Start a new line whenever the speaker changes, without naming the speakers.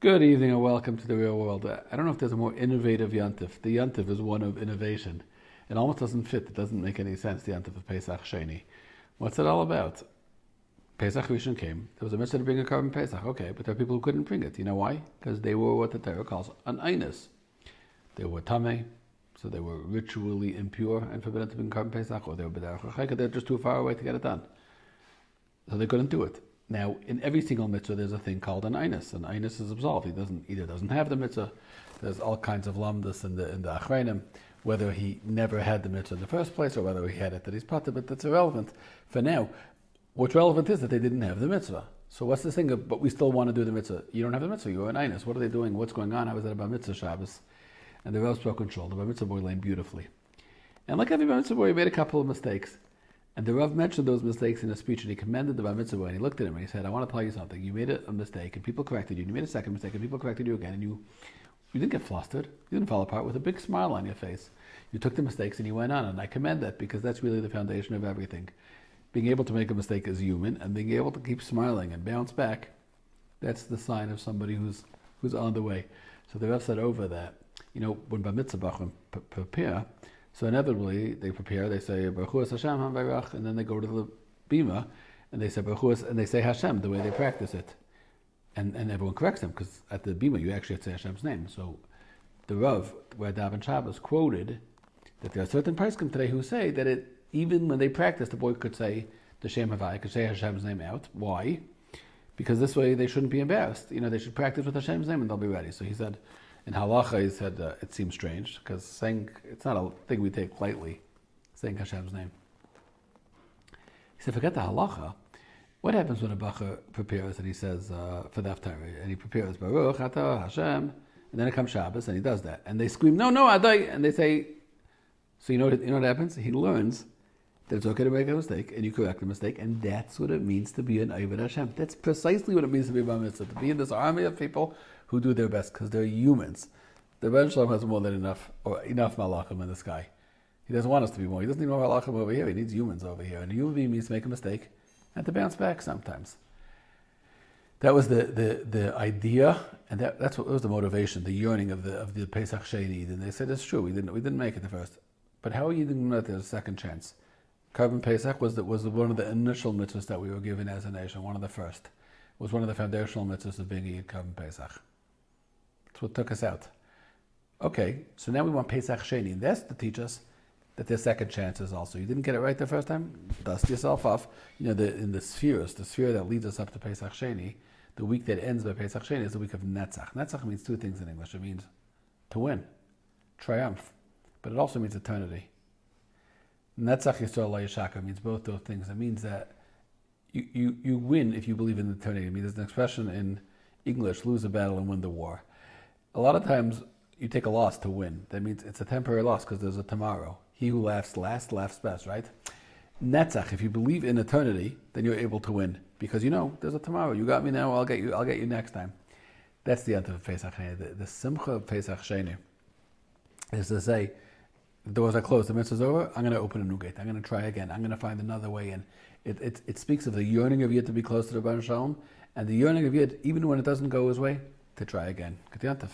Good evening and welcome to the real world. I don't know if there's a more innovative Yantif. The Yantif is one of innovation. It almost doesn't fit. It doesn't make any sense, the Yantif of Pesach Sheni. What's it all about? Pesach Rishon came. There was a mitzvah to bring a carbon Pesach. Okay, but there are people who couldn't bring it. You know why? Because they were what the Torah calls an einus. They were tamei, so they were ritually impure and forbidden to bring carbon Pesach, or they were b'derech ha'chayka. They're just too far away to get it done. So they couldn't do it. Now, in every single mitzvah, there's a thing called an einus. An einus is absolved. He doesn't have the mitzvah. There's all kinds of lamdas in the achreinim, whether he never had the mitzvah in the first place or whether he had it that he's potter, but that's irrelevant. For now, what's relevant is that they didn't have the mitzvah. So what's this thing of, but we still want to do the mitzvah? You don't have the mitzvah, you're an einus. What are they doing? What's going on? How is that about mitzvah Shabbos? And the Rav spoke control. The Bar Mitzvah boy learned beautifully. And like every Bar Mitzvah boy, he made a couple of mistakes. And the Rav mentioned those mistakes in a speech, and he commended the Bar Mitzvah boy, and he looked at him and he said, I want to tell you something. You made a mistake, and people corrected you. And you made a second mistake, and people corrected you again, and you didn't get flustered. You didn't fall apart with a big smile on your face. You took the mistakes and you went on, and I commend that because that's really the foundation of everything. Being able to make a mistake is human, and being able to keep smiling and bounce back, that's the sign of somebody who's on the way. So the Rav said over that, when Bar Mitzvah Bachrim prepare, so inevitably they prepare, they say Baruch Hu es Hashem HaVayrach, and then they go to the bima and they say Baruch Hu es, and they say Hashem the way they practice it. And everyone corrects them because at the bima you actually have to say Hashem's name. So the Rav, where Daven Shabbos, quoted that there are certain poskim today who say that even when they practice, the boy could say the Shem Havai, could say Hashem's name out. Why? Because this way they shouldn't be embarrassed. They should practice with Hashem's name and they'll be ready. So he said, in halacha, he said it seems strange because saying it's not a thing we take lightly, saying Hashem's name. He said, forget the halacha. What happens when a bacher prepares and he says for the Haftarah, and he prepares Baruch Atah Hashem, and then it comes Shabbos and he does that, and they scream no Adai, and they say, so you know what happens? He learns that it's okay to make a mistake, and you correct the mistake, and that's what it means to be an Oved Hashem. That's precisely what it means to be a Bar Mitzvah, to be in this army of people who do their best, because they're humans. The Rebbe Shalom has more than enough malachim in the sky. He doesn't want us to be more. He doesn't need more malachim over here. He needs humans over here. And a human being means to make a mistake and to bounce back sometimes. That was the idea, and that's what was the motivation, the yearning of the Pesach Sheni. And they said it's true. We didn't make it the first, but how are you doing that? There's a second chance. Carbon Pesach was one of the initial mitzvahs that we were given as a nation. One of the first. It was one of the foundational mitzvahs of being a Carbon Pesach. That's what took us out. Okay, so now we want Pesach Sheni, and that's to teach us that there's second chances also. You didn't get it right the first time, dust yourself off. In the sphere that leads us up to Pesach Sheni, the week that ends by Pesach Sheni is the week of Netzach. Netzach means two things in English. It means to win, triumph, but it also means eternity. Netzach Yisrael La Yishaka means both those things. It means that you win if you believe in eternity. I mean, there's an expression in English, lose a battle and win the war. A lot of times you take a loss to win. That means it's a temporary loss because there's a tomorrow. He who laughs last laughs best, right? Netzach, if you believe in eternity, then you're able to win because there's a tomorrow. You got me now, I'll get you next time. That's the end of Pesach Sheni. The simcha of Pesach Sheni is to say, the doors are closed, the mitzvah's over, I'm going to open a new gate. I'm going to try again. I'm going to find another way in. It speaks of the yearning of Yid to be close to the Bar Shalom, and the yearning of Yid, even when it doesn't go his way, to try again. Good Yantav.